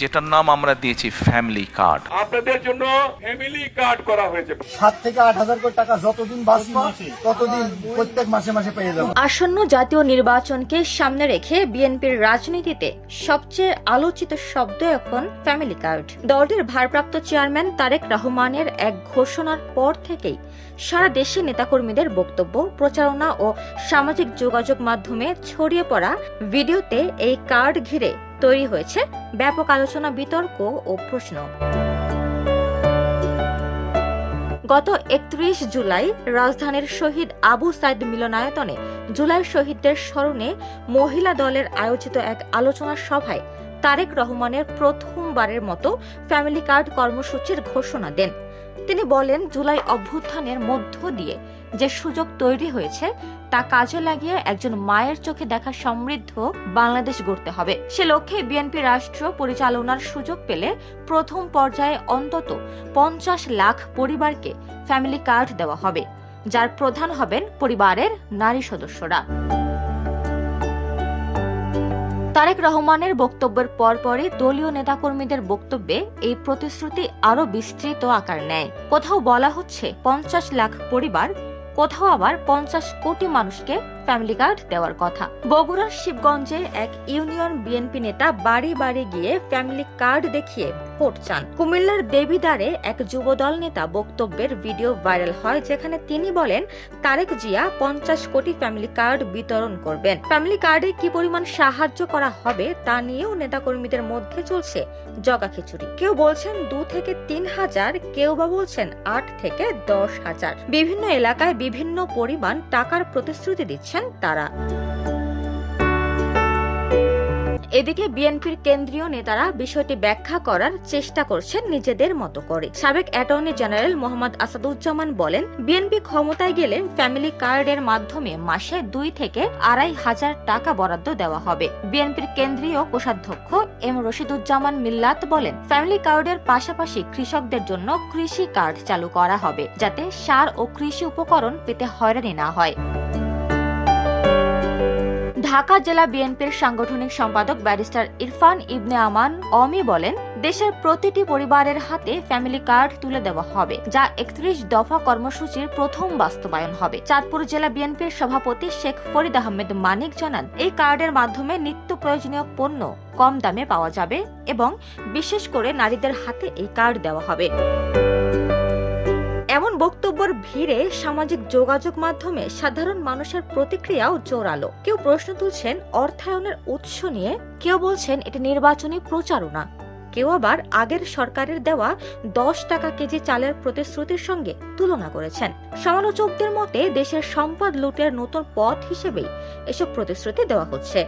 যেটার নাম আমরা দিয়েছি ফ্যামিলি কার্ড। আপনাদের জন্য ফ্যামিলি কার্ড করা হয়েছে। 7 থেকে 8,000 কোটি টাকা যতদিন বাঁচবো ততদিন প্রত্যেক মাসে মাসে পেয়ে যাবো। আসন্ন জাতীয় নির্বাচনকে সামনে রেখে বিএনপির রাজনীতিতে সবচেয়ে আলোচিত শব্দ এখন ফ্যামিলি কার্ড। দলটির ভারপ্রাপ্ত চেয়ারম্যান তারেক রহমানের এক ঘোষণার পর থেকেই সারা দেশে নেতাকর্মীদের বক্তব্য, প্রচারণা ও সামাজিক যোগাযোগ মাধ্যমে ছড়িয়ে পড়া ভিডিওতে এই কার্ড ঘিরে তৈরি হয়েছে ব্যাপক আলোচনা, বিতর্ক ও প্রশ্ন। গত 31 জুলাই রাজধানীর শহীদ আবু সাইদ মিলনায়তনে জুলাই শহীদদের স্মরণে মহিলা দলের আয়োজিত এক আলোচনা সভায় তারেক রহমানের প্রথমবারের মতো ফ্যামিলি কার্ড কর্মসূচির ঘোষণা দেন। তিনি বলেন, জুলাই অভ্যুত্থানের মধ্য দিয়ে যে সুযোগ তৈরি হয়েছে তা কাজে লাগিয়ে একজন মায়ের চোখে দেখা সমৃদ্ধ বাংলাদেশ গড়তে হবে। সে লক্ষ্যে বিএনপি রাষ্ট্র পরিচালনার সুযোগ পেলে প্রথম পর্যায়ে অন্তত 50 লাখ পরিবারকে ফ্যামিলি কার্ড দেওয়া হবে, যার প্রধান হবেন পরিবারের নারী সদস্যরা। তারেক রহমানের বক্তব্যের পরপরই দলীয় নেতাকর্মীদের বক্তব্যে এই প্রতিশ্রুতি আরো বিস্তৃত আকার নেয়। কোথাও বলা হচ্ছে 50 লাখ পরিবার, কোথাও আবার 50 কোটি মানুষকে ফ্যামিলি কার্ড দেওয়ার কথা। বগুড়ার শিবগঞ্জে এক ইউনিয়ন বিএনপি নেতা বাড়ি বাড়ি গিয়ে ফ্যামিলি কার্ড দেখিয়ে ভোট চান। কুমিল্লার দেবিদ্বারে এক যুবদল নেতা বক্তব্যের ভিডিও ভাইরাল হয়, যেখানে তিনি বলেন তারেক জিয়া 50 কোটি ফ্যামিলি কার্ড বিতরণ করবেন। ফ্যামিলি কার্ডে কি পরিমাণ সাহায্য করা হবে তা নিয়েও নেতাকর্মীদের মধ্যে চলছে জগাখিচুড়ি। কেউ বলছেন 2 থেকে 3 হাজার, কেউ বা বলছেন 8 থেকে 10 হাজার। বিভিন্ন এলাকায় বিভিন্ন পরিমাণ টাকার প্রতিশ্রুতি দিচ্ছেন তারা। এদিকে বিএনপির কেন্দ্রীয় নেতারা বিষয়টি ব্যাখ্যা করার চেষ্টা করছেন নিজেদের মতো করে। সাবেক অ্যাটর্নি জেনারেল মোহাম্মদ আসাদুজ্জামান বলেন, বিএনপি ক্ষমতায় গেলে ফ্যামিলি কার্ডের মাধ্যমে মাসে 2 থেকে 2.5 হাজার টাকা বরাদ্দ দেওয়া হবে। বিএনপির কেন্দ্রীয় কোষাধ্যক্ষ এম রশিদুজ্জামান মিল্লাত বলেন, ফ্যামিলি কার্ডের পাশাপাশি কৃষকদের জন্য কৃষি কার্ড চালু করা হবে, যাতে সার ও কৃষি উপকরণ পেতে হয়রানি না হয়। ঢাকা জেলা বিএনপির সাংগঠনিক সম্পাদক ব্যারিস্টার ইরফান ইবনে আমান অমি বলেন, দেশের প্রতিটি পরিবারের হাতে ফ্যামিলি কার্ড তুলে দেওয়া হবে, যা 31 দফা কর্মসূচির প্রথম বাস্তবায়ন হবে। চাঁদপুর জেলা বিএনপির সভাপতি শেখ ফরিদ আহমেদ মানিক জানান, এই কার্ডের মাধ্যমে নিত্য প্রয়োজনীয় পণ্য কম দামে পাওয়া যাবে এবং বিশেষ করে নারীদের হাতে এই কার্ড দেওয়া হবে। এমন বক্তব্যের ভিড়ে সামাজিক যোগাযোগ মাধ্যমে সাধারণ মানুষের প্রতিক্রিয়াও জোরালো। কেউ প্রশ্ন তুলছেন অর্থায়নের উৎস নিয়ে, কেউ বলছেন এটি নির্বাচনী প্রচারণা, কেউ আবার আগের সরকারের দেওয়া 10 টাকা কেজি চালের প্রতিশ্রুতির সঙ্গে তুলনা করেছেন। সমালোচকদের মতে দেশের সম্পদ লুটের নতুন পথ হিসেবেই এসব প্রতিশ্রুতি দেওয়া হচ্ছে।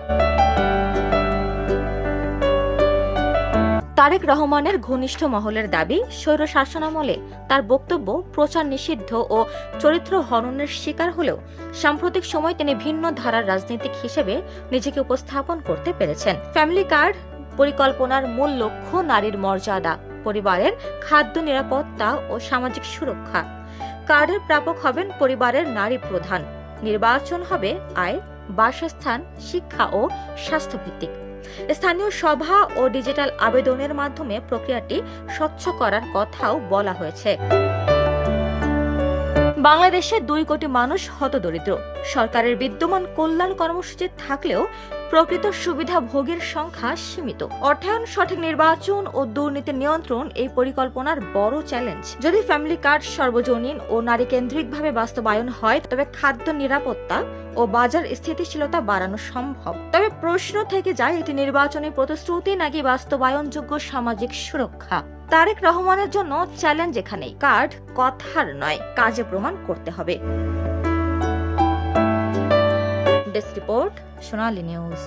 তারেক রহমানের ঘনিষ্ঠ মহলের দাবি, স্বৈর শাসনামলে তার বক্তব্য প্রচার নিষিদ্ধ ও চরিত্র হননের শিকার হলেও সাম্প্রতিক সময় তিনি ভিন্ন ধারার রাজনীতিক হিসেবে নিজেকে উপস্থাপন করতে পেরেছেন। ফ্যামিলি কার্ড পরিকল্পনার মূল লক্ষ্য নারীর মর্যাদা, পরিবারের খাদ্য নিরাপত্তা ও সামাজিক সুরক্ষা। কার্ডের প্রাপক হবেন পরিবারের নারী প্রধান। নির্বাচন হবে আয়, বাসস্থান, শিক্ষা ও স্বাস্থ্যভিত্তিক। স্থানীয় সভা ও ডিজিটাল আবেদনের মাধ্যমে প্রক্রিয়াটি স্বচ্ছ করার কথাও বলা হয়েছে। বাংলাদেশে 2 কোটি মানুষ হতদরিদ্র। সরকারের বিদ্যমান কল্যাণ কর্মসূচি থাকলেও প্রকৃত সুবিধা ভোগের সংখ্যা সীমিত। অর্থায়ন, সঠিক নির্বাচন ও দুর্নীতি নিয়ন্ত্রণ এই পরিকল্পনার বড় চ্যালেঞ্জ। যদি ফ্যামিলি কার্ড সর্বজনীন ও নারী কেন্দ্রিকভাবে বাস্তবায়ন হয়, তবে খাদ্য নিরাপত্তা ও বাজার স্থিতিশীলতা বাড়ানো সম্ভব। তবে প্রশ্ন থেকে যায়, এটি নির্বাচনী প্রতিশ্রুতি নাকি বাস্তবায়নযোগ্য সামাজিক সুরক্ষা। তারেক রহমানের জন্য চ্যালেঞ্জ এখানেই, কার্ড কথার নয়, কাজে প্রমাণ করতে হবে। ডেস্ক রিপোর্ট, সোনালী নিউজ।